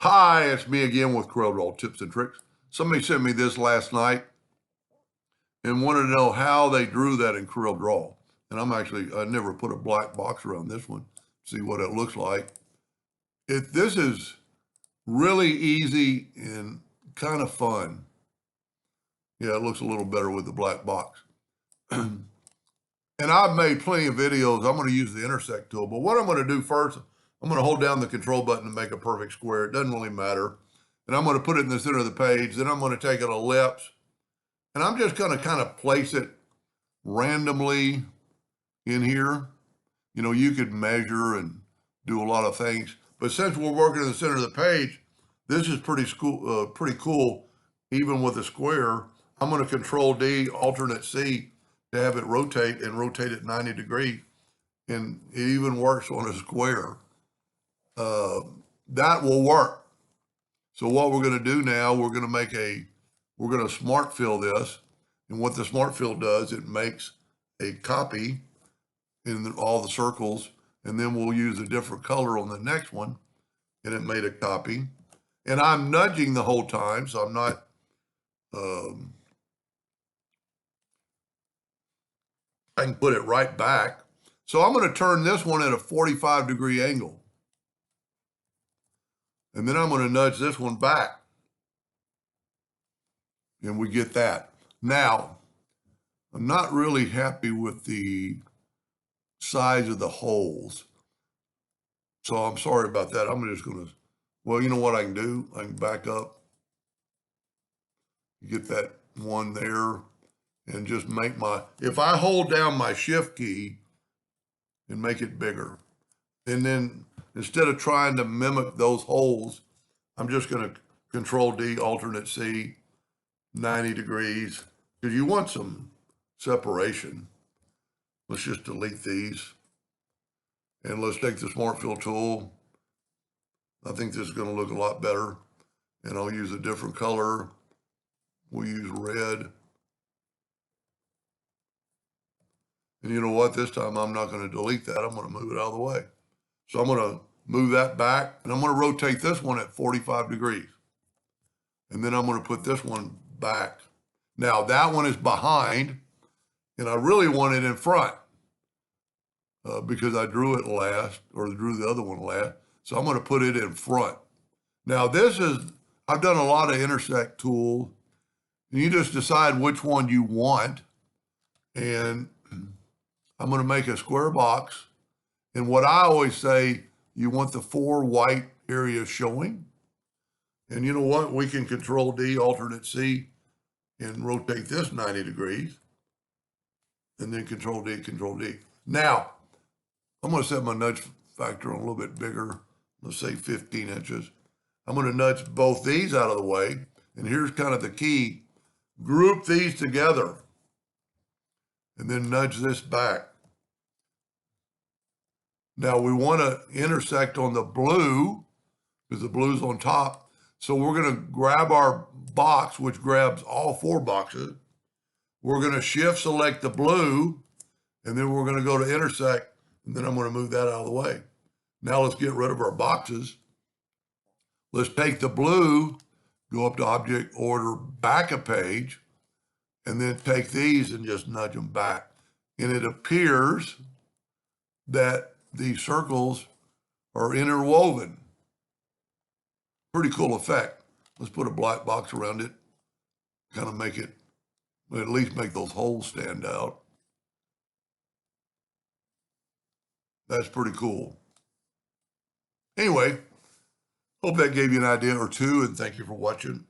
Hi, it's me again with Corel tips and tricks. Somebody sent me this last night and wanted to know how they drew that in Corel Draw. And I never put a black box around this one. See what it looks like. This is really easy and kind of fun. Yeah, it looks a little better with the black box. And I've made plenty of videos. I'm going to use the Intersect tool. But what I'm going to do first, I'm going to hold down the control button to make a perfect square. It doesn't really matter. And I'm going to put it in the center of the page. Then I'm going to take an ellipse. And I'm just going to kind of place it randomly in here. You know, you could measure and do a lot of things. But since we're working in the center of the page, this is pretty cool, even with a square. I'm going to Control D, Alternate C to have it rotate and rotate it 90 degrees. And it even works on a square. That will work. So what we're going to do now, we're going to smart fill this. And what the smart fill does, it makes a copy in all the circles. And then we'll use a different color on the next one. And it made a copy. And I'm nudging the whole time, so I'm not, I can put it right back. So I'm going to turn this one at a 45-degree angle. And then I'm going to nudge this one back. And we get that. Now, I'm not really happy with the size of the holes. So I'm sorry about that. I'm just going to, well, you know what I can do? I can back up, get that one there, and just make if I hold down my shift key and make it bigger, and then instead of trying to mimic those holes, I'm just going to Control D, Alternate C, 90 degrees, because you want some separation. Let's just delete these. And let's take the Smart Fill tool. I think this is going to look a lot better. And I'll use a different color. We'll use red. And you know what? This time I'm not going to delete that. I'm going to move it out of the way. So I'm going to move that back. And I'm going to rotate this one at 45 degrees. And then I'm going to put this one back. Now that one is behind. And I really want it in front. Because I drew it last, or drew the other one last. So I'm going to put it in front. Now I've done a lot of Intersect tools. And you just decide which one you want. And I'm going to make a square box. And what I always say, you want the 4 white areas showing. And you know what? We can Control D, Alternate C, and rotate this 90 degrees. And then Control D, Control D. Now, I'm going to set my nudge factor on a little bit bigger. Let's say 15 inches. I'm going to nudge both these out of the way. And here's kind of the key. Group these together. And then nudge this back. Now we want to intersect on the blue, because the blue's on top. So we're going to grab our box, which grabs all 4 boxes. We're going to shift select the blue, and then we're going to go to intersect. And then I'm going to move that out of the way. Now let's get rid of our boxes. Let's take the blue, go up to Object, Order, back a page, and then take these and just nudge them back. And it appears that these circles are interwoven. Pretty cool effect. Let's put a black box around it, kind of make it, at least make those holes stand out. That's pretty cool. Anyway, hope that gave you an idea or two, and thank you for watching.